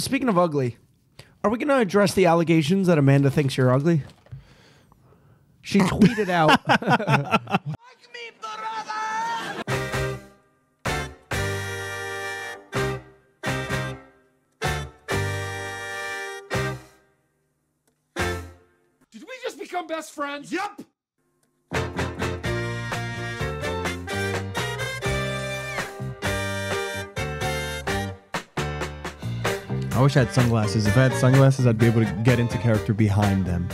speaking of ugly, are we going to address the allegations that Amanda thinks you're ugly? She tweeted out. Did we just become best friends? Yup. I wish I had sunglasses. If I had sunglasses, I'd be able to get into character behind them.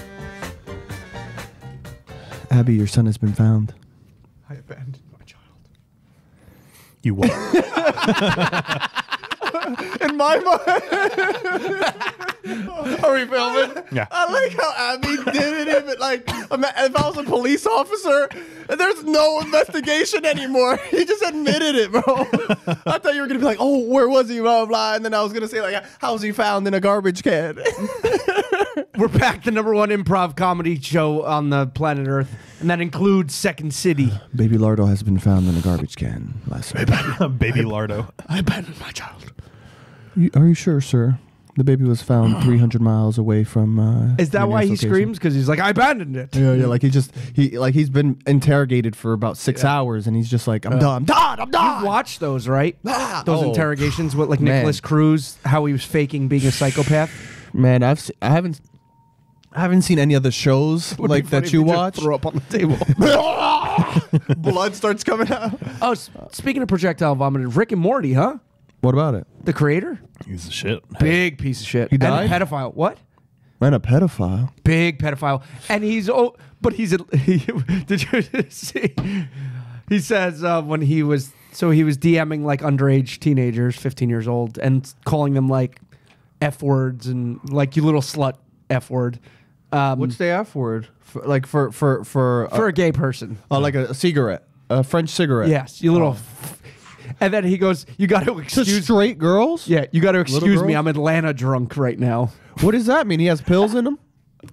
Abby, your son has been found. I abandoned my child. You what? In my mind. Are we filming? Yeah. I like how Abby did it. Even like, if I was a police officer, there's no investigation anymore. He just admitted it, bro. I thought you were gonna be like, "Oh, where was he?" Blah blah. And then I was gonna say like, "How was he found in a garbage can?" We're back, the #1 improv comedy show on the planet Earth, and that includes Second City. Baby Lardo has been found in a garbage can last night. Baby Lardo. I abandoned my child. Are you sure, sir? The baby was found 300 miles away from. Is that why he screams? Because he's like, I abandoned it. Yeah, yeah. Like he's been interrogated for about 6 hours, and he's just like, I'm done. I'm done. You've watched those, right? Those interrogations with like Nicholas Cruz, how he was faking being a psychopath. Man, I haven't seen any of the shows like that you watch. Throw up on the table. Blood starts coming out. Oh, speaking of projectile vomiting, Rick and Morty, huh? What about it? The creator? He's a shit. Big piece of shit. He died? And a pedophile. What? Man, a pedophile. Big pedophile. And did you see? He says when he was DMing like underage teenagers, 15 years old, and calling them like F words and like you little slut F word. What's the F word? For a gay person. Like a cigarette. A French cigarette. Yes, you little. And then he goes, "You got to excuse straight girls." Yeah, you got to excuse me. girls? I'm Atlanta drunk right now." What does that mean? He has pills in him.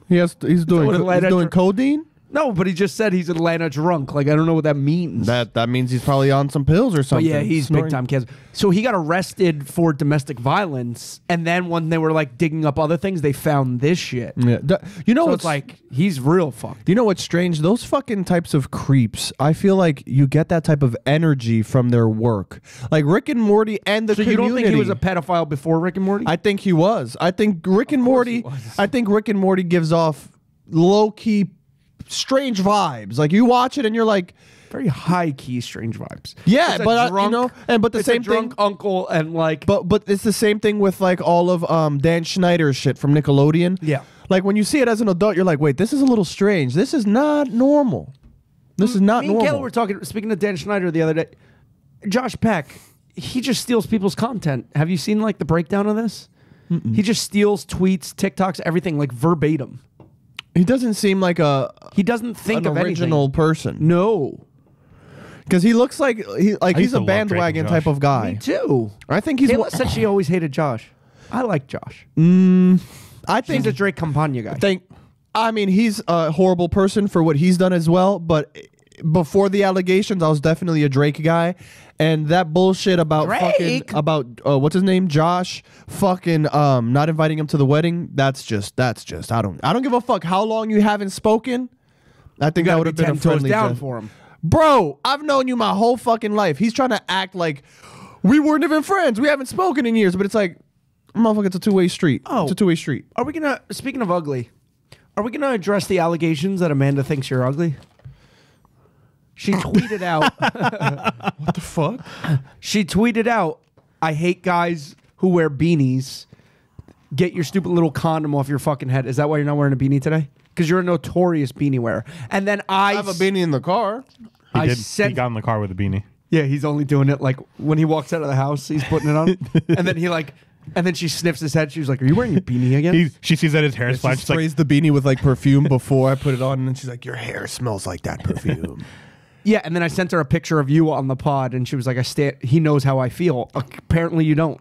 He's doing codeine. No, but he just said he's Atlanta drunk. Like, I don't know what that means. That means he's probably on some pills or something. But yeah, he's big time cancer. So he got arrested for domestic violence, and then when they were like digging up other things, they found this shit. Yeah, you know, so it's it's like he's real fucked. You know what's strange? Those fucking types of creeps. I feel like you get that type of energy from their work, like Rick and Morty and the community. You don't think he was a pedophile before Rick and Morty? I think he was. I think Rick and Morty. I think Rick and Morty gives off low key strange vibes. Like you watch it and you're like, very high key strange vibes. Yeah, it's but drunk, you know, and but the it's same a drunk thing, uncle and like, but it's the same thing with like all of Dan Schneider's shit from Nickelodeon. Yeah, like when you see it as an adult, you're like, wait, this is a little strange. This is not normal. This is not normal. Me and Kayla were talking. Speaking of Dan Schneider the other day, Josh Peck, he just steals people's content. Have you seen like the breakdown of this? He just steals tweets, TikToks, everything like verbatim. He doesn't seem like he doesn't think an of original anything. person. No, because he looks like he's a bandwagon type of guy. Me too. I think he's. Kayla said she always hated Josh. I like Josh. I think he's a Drake Campagna guy. I mean, he's a horrible person for what he's done as well. But before the allegations, I was definitely a Drake guy. And that bullshit about what's his name, Josh, fucking not inviting him to the wedding. That's just I don't give a fuck how long you haven't spoken. I think that would have been a friendly down for him. Bro, I've known you my whole fucking life. He's trying to act like we weren't even friends. We haven't spoken in years, but it's like, motherfucker, it's a two-way street. Oh, it's a two-way street. Are we gonna? Speaking of ugly, are we gonna address the allegations that Amanda thinks you're ugly? She tweeted out. What the fuck? She tweeted out, "I hate guys who wear beanies. Get your stupid little condom off your fucking head." Is that why you're not wearing a beanie today? Because you're a notorious beanie wearer. And then I have a beanie in the car. He got in the car with a beanie. Yeah, he's only doing it like when he walks out of the house, he's putting it on. And then and then she sniffs his head. She was like, "Are you wearing your beanie again?" She sees that his hair is flat. She sprays the beanie with like perfume before I put it on, and then she's like, "Your hair smells like that perfume." Yeah, and then I sent her a picture of you on the pod, and she was like, he knows how I feel. Apparently you don't.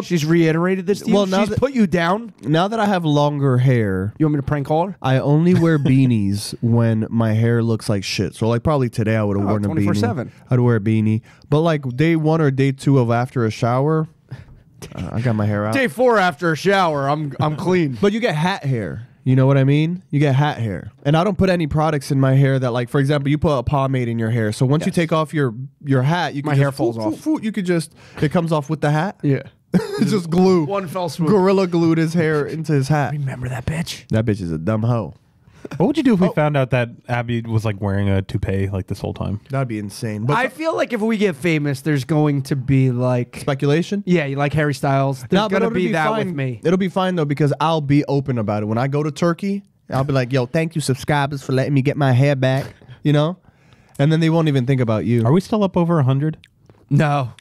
She's reiterated this to you? Well, now she's put you down? Now that I have longer hair... You want me to prank call her? I only wear beanies when my hair looks like shit. So like probably today I would have worn a beanie. 24/7. I'd wear a beanie. But like day 1 or day 2 of after a shower... I got my hair out. Day 4 after a shower, I'm clean. But you get hat hair. You know what I mean? You get hat hair. And I don't put any products in my hair that, like, for example, you put a pomade in your hair. So once you take off your hat, you can My hair falls off. You could just, it comes off with the hat. Yeah. It's just glue. One fell swoop. Gorilla glued his hair into his hat. Remember that bitch? That bitch is a dumb hoe. What would you do if we found out that Abby was like wearing a toupee like this whole time? That'd be insane. But I feel like if we get famous, there's going to be like... speculation? Yeah, you like Harry Styles. There's No, but going to it'll be that fine. with me. It'll be fine, though, because I'll be open about it. When I go to Turkey, I'll be like, yo, thank you, subscribers, for letting me get my hair back, you know? And then they won't even think about you. Are we still up over 100? No.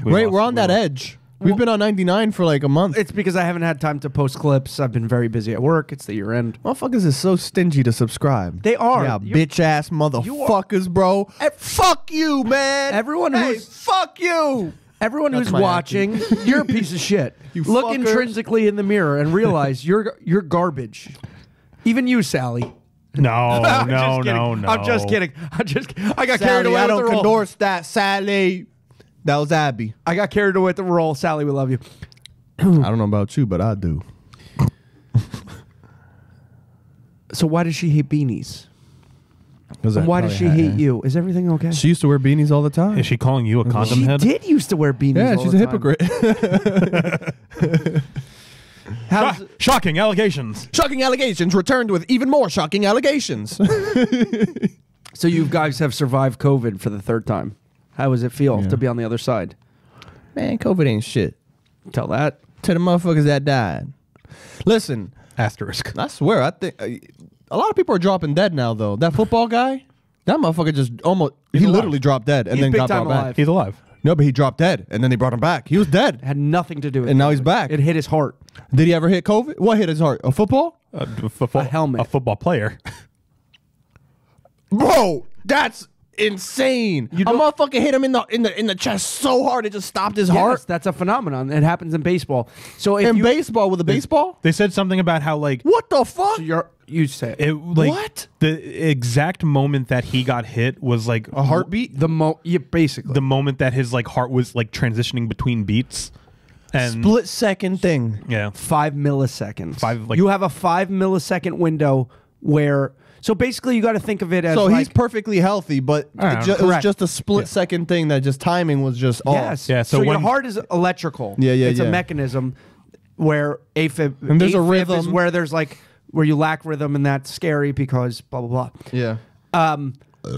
We're on that edge. We've been on 99 for like a month. It's because I haven't had time to post clips. I've been very busy at work. It's the year end. Motherfuckers is so stingy to subscribe. They are. Yeah, bitch ass motherfuckers, bro. Fuck you, man. Everyone hey, who's- fuck you. Everyone That's who's my watching, you're a piece of shit. You Look fucker. intrinsically in the mirror and realize you're garbage. Even you, Sally. No, I'm no, just kidding. no, no. I'm just kidding. I got carried Sally, away I with don't the role. endorse that, Sally. That was Abby. I got carried away with the role. Sally, we love you. I don't know about you, but I do. So why does she hate beanies? And And why does she hate you? Is everything okay? She used to wear beanies all the time. Is she calling you a condom She head? did used to wear beanies. Yeah, all she's the a time. hypocrite. How's, Shocking allegations. Shocking allegations returned with even more shocking allegations. so you guys have survived COVID for the 3rd time. How does it feel to be on the other side? Man, COVID ain't shit. Tell that. To the motherfuckers that died. Listen, Asterisk. I swear, I think a lot of people are dropping dead now, though. That football guy, that motherfucker just almost, he alive. literally dropped dead and He's then big got time brought back. alive. He's alive. No, but he dropped dead and then they brought him back. He was dead. It had nothing to do with it. And now he's back. It hit his heart. Did he ever hit COVID? What hit his heart? A football? A helmet. A football player. Bro, that's insane. A motherfucker hit him in the chest so hard it just stopped his heart. Yes, that's a phenomenon. It happens in baseball. So if In you, baseball with a baseball? They said something about how like What the fuck? so you say it like What? the exact moment that he got hit was like A heartbeat? basically the moment that his like heart was like transitioning between beats. And Split second thing. yeah. 5 milliseconds. Like- you have a 5 millisecond window where. So basically, you got to think of it as So like, he's perfectly healthy, but it was Correct. just a split second thing that just timing was just off. yes. Yeah, So, so your when- heart is electrical. Yeah, yeah, It's yeah. a mechanism where AFib And there's a AFib is rhythm. where there's like where you lack rhythm, and that's scary because blah blah Yeah. blah.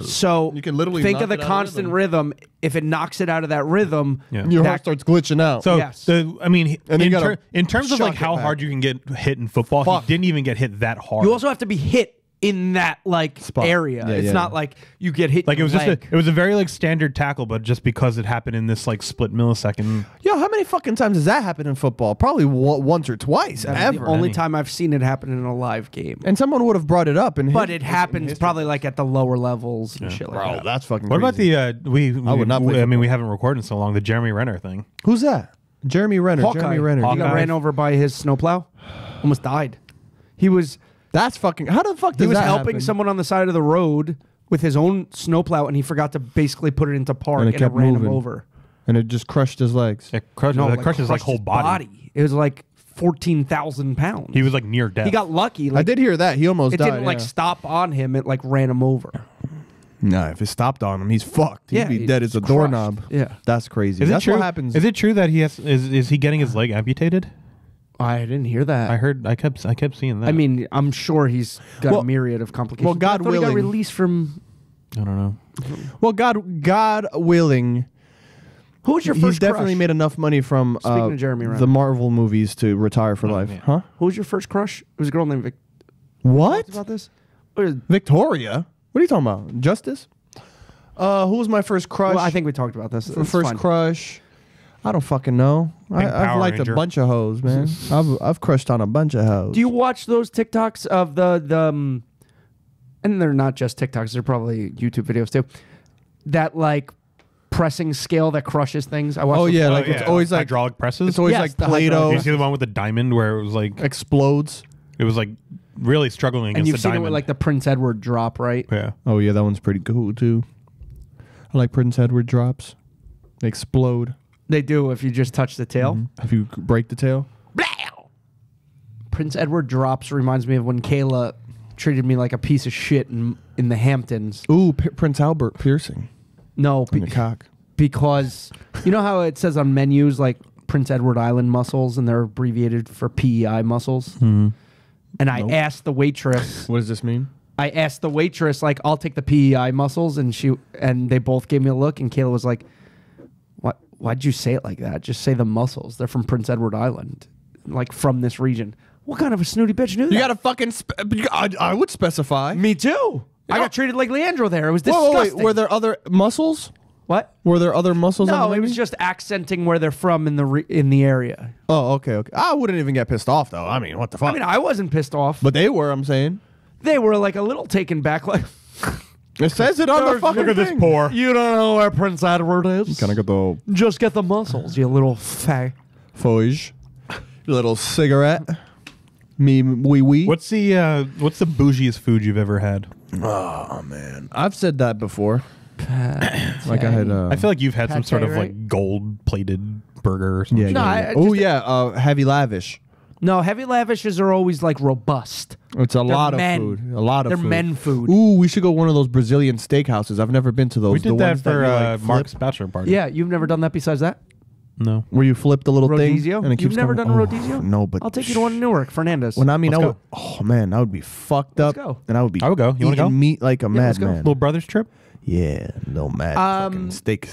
So You can literally think knock of the it out of constant rhythm. If it knocks it out of that rhythm, Yeah. Your that- heart starts glitching out. So Yes. I mean, And you gotta in terms of like shock it how back. hard you can get hit in football, Fuck. he didn't even get hit that hard. you also have to be hit in that like Spot. area. Yeah, it's yeah, not yeah. like you get hit. like in it was the just leg. it was a very like standard tackle, but just because it happened in this like split millisecond. Yo, how many fucking times does that happen in football? Probably once or twice, That's ever. the only Any. time I've seen it happen in a live game. And someone would have brought it up. But it happens probably like at the lower levels and shit like Bro, that. that's fucking What about crazy. the I would not play I mean, we haven't recorded in so long. The Jeremy Renner thing. Who's that? Jeremy Renner. Hawkeye. Jeremy Renner. He got Hawkeye. ran over by his snowplow. Almost died. He was That's fucking. How the fuck does he was that helping happen? someone on the side of the road with his own snowplow, and he forgot to basically put it into park, And and it it kept ran moving. him over. And it just crushed his legs. It crushes, No, it crushes like crushed whole his body. It was like 14,000 pounds. He was like near death. He got lucky. Like, I did hear that. He almost It died. didn't like yeah. stop on him. It like ran him over. Nah, if it stopped on him, he's fucked. He'd Yeah, be he's dead as a crushed. doorknob. Yeah. That's crazy. Is That's it true? what happens. Is it true that he has? Is he getting his leg amputated? I didn't hear that. I heard. I kept seeing that. I mean, I'm sure he's got Well- a myriad of complications. well, God I thought he got willing. released from. I don't know. Well, God willing, Who was your first he's definitely crush? made enough money from Speaking of Jeremy Renner. the Marvel movies to retire for life. yeah. Huh? Who was your first crush? It was a girl named Vic. What? About this? Or- Victoria? What are you talking about? Justice? Who was my first crush? Well, I think we talked about this. It's first fine. crush. I don't fucking know. I've Power liked Ranger. a bunch of hoes, man. I've crushed on a bunch of hoes. Do you watch those TikToks of the and they're not just TikToks, they're probably YouTube videos too. That like pressing scale that crushes things. I watched Oh those- yeah, like it's always like hydraulic presses. it's always Yes, like the Play-Doh Did you hydraulic see the one with the diamond where it was like explodes. it was like really struggling and against you've the seen diamond? it with like the Prince Edward drop, right? yeah. Oh yeah, that one's pretty cool too. I like Prince Edward drops. They explode. They do if you just touch the tail. If you break the tail. Prince Edward drops reminds me of when Kayla treated me like a piece of shit in the Hamptons. Ooh, Prince Albert piercing No, in the cock. because you know how it says on menus like Prince Edward Island mussels and they're abbreviated for PEI mussels? And I asked the waitress. What does this mean? I asked the waitress, like, I'll take the PEI mussels, and they both gave me a look, and Kayla was like, why'd you say it like that? Just say the mussels. They're from Prince Edward Island, like from this region. What kind of a snooty bitch knew that? You gotta fucking. I would specify. Me too. I got treated like Leandro there. It was disgusting. Wait, were there other mussels? What? Were there other mussels? on No, the it was menu? just accenting where they're from in the area. Oh, okay. I wouldn't even get pissed off though. I mean, what the fuck? I mean, I wasn't pissed off, but they were. I'm saying. they were like a little taken back, like It says it on the fucking Look at this thing. poor. you don't know where Prince Edward is. Can I get the Just get the mussels, you little fag. fudge? Little cigarette. Me wee. What's the bougiest food you've ever had? Oh man, I've said that before. Like I had. I feel like you've had some Pate, sort of right? like gold-plated burger or something. Yeah. No, yeah. I Oh just- yeah. Heavy lavish. No, heavy lavishes are always like robust. It's a They're lot men. of food. A lot of They're food. men food. Ooh, we should go one of those Brazilian steakhouses. I've never been to those. We The did that ones for you, like, flip, Mark's bachelor party. Yeah, you've never done that besides that? No. where you flip the little thing. Rodizio? And it keeps You've never going- done a Oh, rodizio? No, but I'll take you to one in Newark, Fernandez. When I mean, Let's I would. go. Oh man, that would be fucked up. go. And I would be. I would go. You wanna eating go? Meat like a let's go. madman. Little brother's trip? Yeah, no mad fucking steak.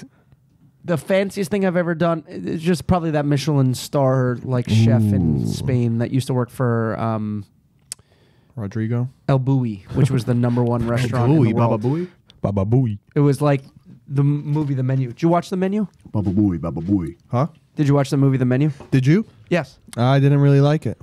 the fanciest thing I've ever done is just probably that Michelin star like chef in Spain that used to work for Rodrigo. El Bulli, which was the #1 restaurant in the world. Booey. Baba booey. It was like the movie The Menu. Did you watch The Menu? Baba Booey. Huh? Did you watch the movie The Menu? Did you? Yes. I didn't really like it.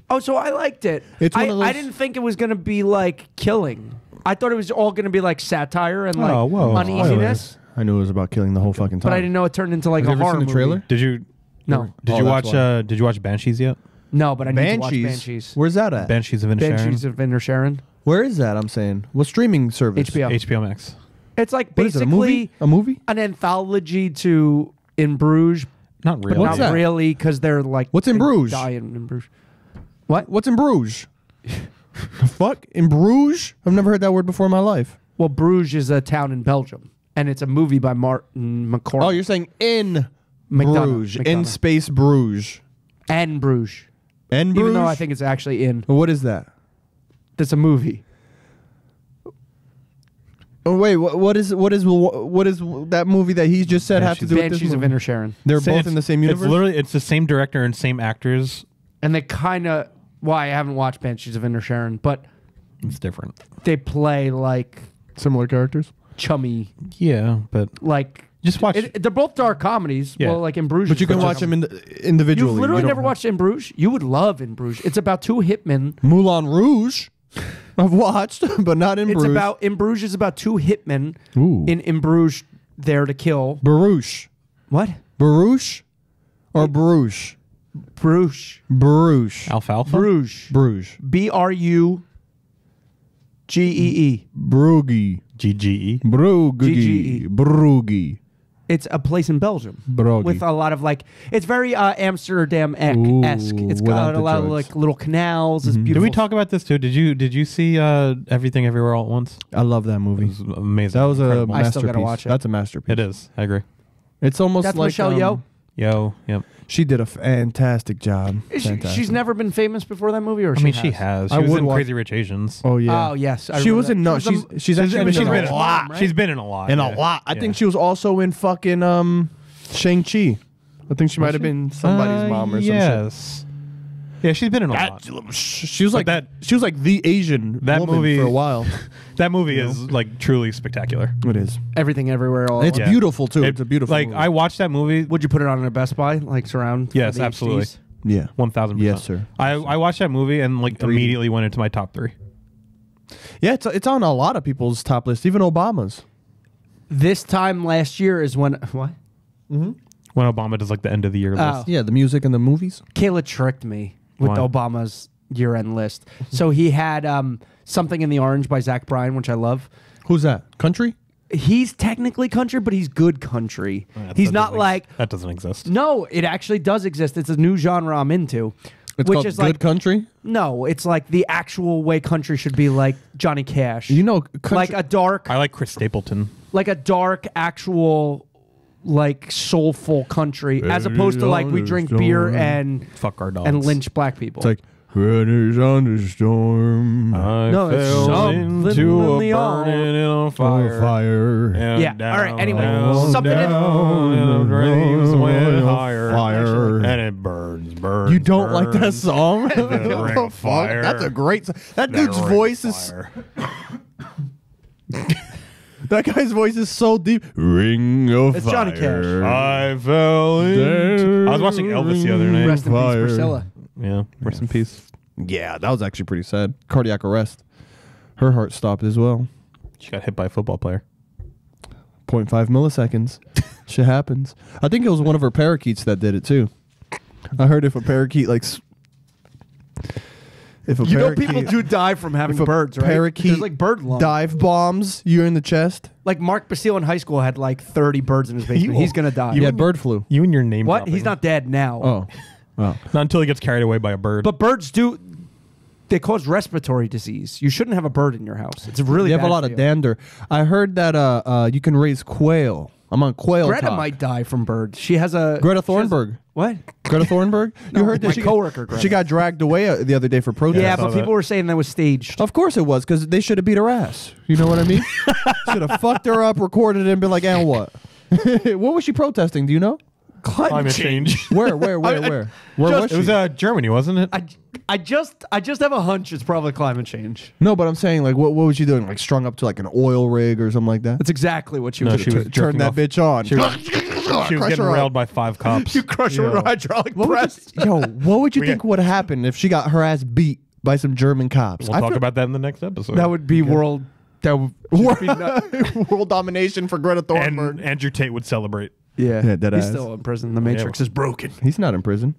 Oh, so I liked it. It's one of I those- didn't think it was going to be like killing. I thought it was all going to be like satire and like Oh, whoa. uneasiness. I knew it was about killing the whole fucking time. But I didn't know it turned into like Have a you ever horror seen the trailer? movie. Did you No. did Oh, you that's watch why. did you watch Banshees yet? No, but I need to watch Banshees. Banshees. Where's that at? Banshees of Inisherin. Banshees of Inisherin. Where is that? I'm saying. What streaming service? HBO. HBO Max. It's like What is it? basically A movie? an anthology to In Bruges, Not but really. What's not that? really because they're like What's in they Bruges? die in Bruges. What? What's in Bruges? The fuck? In Bruges? I've never heard that word before in my life. Well, Bruges is a town in Belgium, and it's a movie by Martin McCormick. Oh, you're saying in McDonough. Bruges. In McDonough. space Bruges. and Bruges. And Bruges? Even though I think it's actually in. What is that? That's a movie. Oh wait, what is that movie that he just said have to do with Banshees this of movie? Inisherin. They're Say both it's- in the same universe. It's literally the same director and same actors. And they kind of. Well, I haven't watched Banshees of Inisherin, but It's different. they play like Similar characters. chummy, Yeah, but like. just watch. They're both dark comedies. Yeah. Well, like In Bruges. But you can is watch dark them comedy. individually. You've literally You don't never have- watched In Bruges? You would love In Bruges. It's about two hitmen. Moulin Rouge. I've watched, but not in It's Bruges. about In Bruges is about two hitmen Ooh. in Bruges there to kill. Barouche. What? Barouche or Bruges? Bruges. Bruges. Alfalfa. Bruges. Bruges. BRUGEE. Brugge. GGE. Brugge. GGE. Brugge. It's a place in Belgium Brugge. with a lot of like. It's very Amsterdam-esque. Ooh, It's without got a the lot of drugs. like little canals. It's Did beautiful. we talk about this too? Did you see Everything Everywhere All at Once? I love that It movie. was amazing. That was a Incredible. I still masterpiece. gotta watch it. That's a masterpiece. It is. I agree. It's almost That's like Michelle Yeoh. Yo. Yep. She did a fantastic job. Fantastic. She's never been famous before that movie, or I mean, she has. She I was would in watch- Crazy Rich Asians. Oh yeah. Oh yes, I she remember was that. in no. She was She's actually She's been been in in a a lot. lot. She's been in a lot. In yeah. a lot. I Yeah. think she was also in fucking Shang-Chi. I think she might have been somebody's mom or something. Yes. Yeah, she's been in a lot. She was like that- She was like the Asian that woman movie- for a while. That movie is like truly spectacular. It is. Everything Everywhere All at It's Once. beautiful too. It's a beautiful. Like movie. I watched that movie. Would you put it on in a Best Buy, like surround? for Yes, the absolutely. HDs? Yeah. 1000%. Yes, sir. I watched that movie and like immediately went into my top 3. Yeah, it's on a lot of people's top list, even Obama's. This time last year is when what? When Obama does like the end of the year Oh. list. Yeah, the music and the movies. Kayla tricked me with Why? Obama's year-end list. So he had Something in the Orange by Zach Bryan, which I love. Who's that? Country? He's technically country, but he's good country. He's not like that doesn't exist. No, it actually does exist. It's a new genre I'm into. It's which called is good like country. No, it's like the actual way country should be, like Johnny Cash. You know, country, like a dark, I like Chris Stapleton. like a dark actual, like soulful country, as opposed to like we drink beer and Fuck our dogs. and lynch black people. it's like Renner's on the storm. I No, it's fell something into in a the burning on fire. Fire. And Yeah, down, all right, anyway, down, something in- down, and the flames went higher. Fire. And it burns. You don't like that song? The What ring the of fuck? fire. That's a great song. That That dude's ring voice of is. fire. That guy's voice is so deep. Ring of It's fire. Johnny Cash. I fell into. I was watching Elvis the other night. Rest in peace, Fire. Priscilla. Yeah, rest in peace. Yeah, that was actually pretty sad. Cardiac arrest. Her heart stopped as well. She got hit by a football player. 0.5 milliseconds. Shit happens. I think it was one of her parakeets that did it too. I heard if a parakeet if a You know, parakeet people do die from having if a birds, right? parakeet There's like bird lung. dive bombs you in the chest. Like Mark Basile in high school had like 30 birds in his basement. He's gonna die. He had bird flu. You and your name. What? dropping. He's not dead now. Oh. Not until he gets carried away by a bird. But birds do. They cause respiratory disease. You shouldn't have a bird in your house. It's really. You have a bad lot for of you. dander. I heard that you can raise quail. I'm on quail Greta talk. might die from birds. She has a Greta she has- Thornburg. What? Greta Thornburg? No, You heard that my she coworker, Greta. She got dragged away the other day for protest. Yeah, I saw but people that. were saying that was staged. Of course it was, because they should have beat her ass. You know what I mean? Should have fucked her up, recorded it, and been like, and what? What was she protesting? Do you know? climate change. Where? Where was It she? was Germany, wasn't it? I just have a hunch it's probably climate change. No, but I'm saying, like, what was she doing? Like, strung up to, like, an oil rig or something like that? That's exactly what she No, was. she was Turn jerking that off. bitch on. She was Crush getting her up. railed by 5 cops. You crush her with a hydraulic press. Yo, what would you We think got- would happen if she got her ass beat by some German cops? We'll I talk feel- about that in the next episode. That would be world. That would just be nut- world domination for Greta and Thunberg. Andrew Tate would celebrate. yeah. Yeah, dead He's ass. still in prison. The Matrix is broken. He's not in prison.